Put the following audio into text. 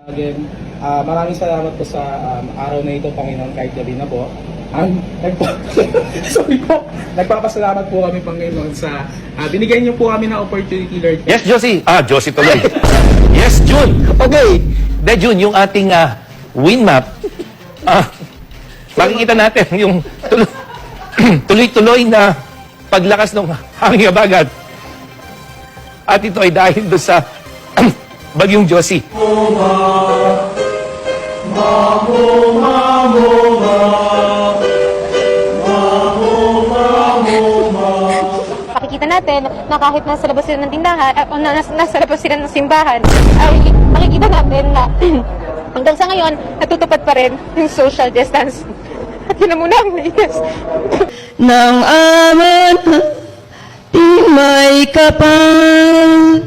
Again, maraming salamat po sa araw na ito, Panginoon, kahit gabi na po. Sorry po. Nagpapasalamat po kami, Panginoon, sa binigyan niyo po kami ng opportunity, Lord. Yes, Josie. Josie tuloy. Yes, June. Okay. De June, yung ating wind map, makikita natin yung tuloy-tuloy na paglakas ng hangin habagat. At ito ay dahil doon sa bagyong Josie. Makikita natin na kahit nasa labas sila ng tindahan, nasa labas sila ng simbahan, ay makikita natin na hanggang sa ngayon, natutupad pa rin yung social distance. At yun na muna ang latest. Nang aman di may kapal.